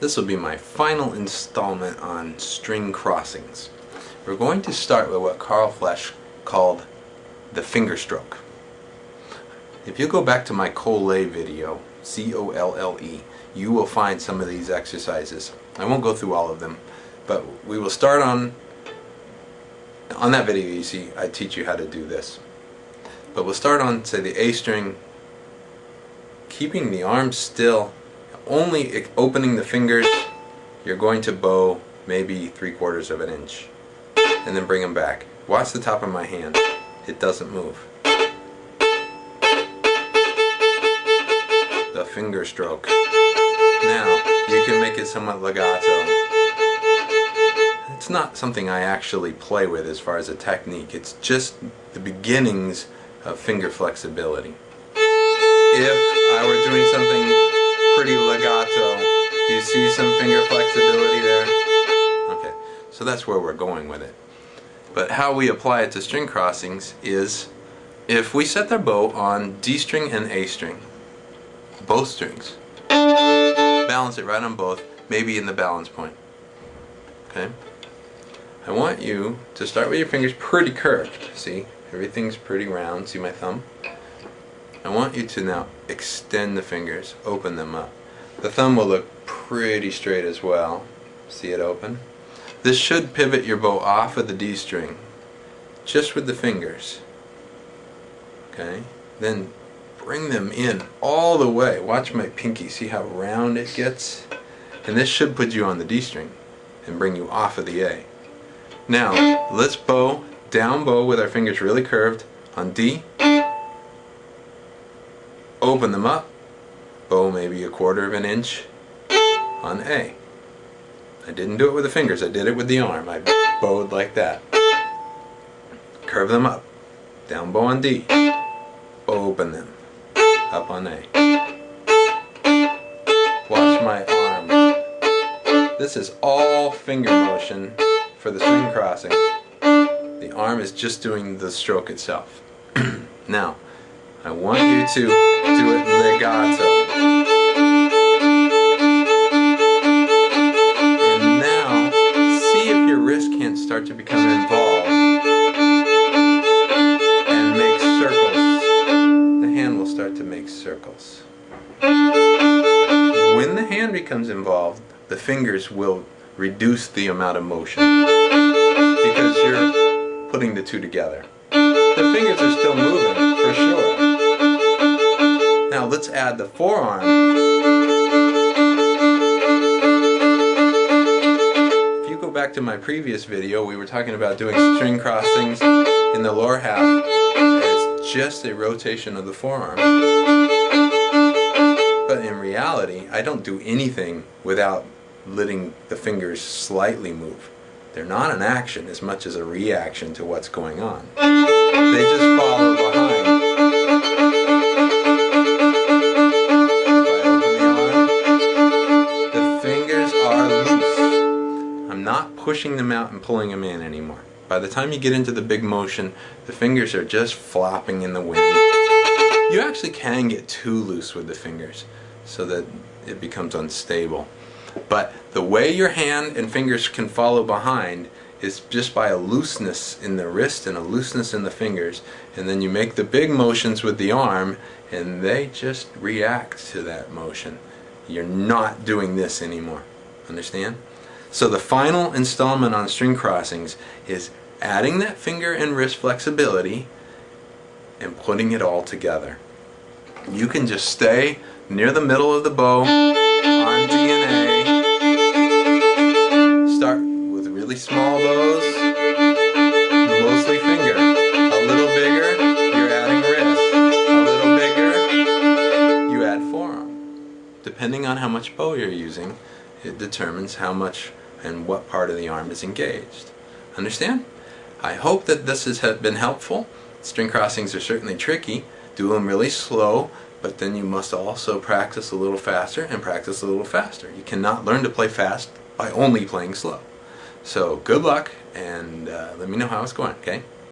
This will be my final installment on string crossings. We're going to start with what Carl Flesch called the finger stroke. If you go back to my Colle video, C-O-L-L-E, you will find some of these exercises. I won't go through all of them, but we will start on that video. You see, I teach you how to do this. But we'll start on, say, the A string, keeping the arm still, only opening the fingers. You're going to bow maybe 3/4 of an inch, and then bring them back. Watch the top of my hand. It doesn't move. The finger stroke. Now, you can make it somewhat legato. It's not something I actually play with as far as a technique. It's just the beginnings of finger flexibility. If I were doing something pretty legato, do you see some finger flexibility there? Okay, so that's where we're going with it. But how we apply it to string crossings is if we set the bow on D string and A string, both strings, balance it right on both, maybe in the balance point. Okay? I want you to start with your fingers pretty curved. See? Everything's pretty round. See my thumb? I want you to now extend the fingers, open them up. The thumb will look pretty straight as well. See it open? This should pivot your bow off of the D string, just with the fingers. Okay? Then bring them in all the way. Watch my pinky. See how round it gets? And this should put you on the D string and bring you off of the A. Now, let's bow, down bow with our fingers really curved on D. Open them up, bow maybe 1/4 of an inch on A. I didn't do it with the fingers, I did it with the arm. I bowed like that. Curve them up, down bow on D. Open them, up on A. Watch my arm. This is all finger motion for the string crossing. The arm is just doing the stroke itself. Now, I want you to do it legato. And now, see if your wrist can't start to become involved and make circles. The hand will start to make circles. When the hand becomes involved, the fingers will reduce the amount of motion because you're putting the two together. The fingers are still moving, for sure. Now let's add the forearm. If you go back to my previous video, we were talking about doing string crossings in the lower half. It's just a rotation of the forearm. But in reality, I don't do anything without letting the fingers slightly move. They're not an action as much as a reaction to what's going on. They just follow behind. If I open the arm, the fingers are loose. I'm not pushing them out and pulling them in anymore. By the time you get into the big motion, the fingers are just flopping in the wind. You actually can get too loose with the fingers so that it becomes unstable. But the way your hand and fingers can follow behind is just by a looseness in the wrist and a looseness in the fingers, and then you make the big motions with the arm and they just react to that motion. You're not doing this anymore. Understand? So the final installment on string crossings is adding that finger and wrist flexibility and putting it all together. You can just stay near the middle of the bow on D and A. Start with really small bows, mostly finger. A little bigger, you're adding wrist. A little bigger, you add forearm. Depending on how much bow you're using, it determines how much and what part of the arm is engaged. Understand? I hope that this has been helpful. String crossings are certainly tricky. Do them really slow, but then you must also practice a little faster and practice a little faster. You cannot learn to play fast by only playing slow. So good luck, and let me know how it's going, okay?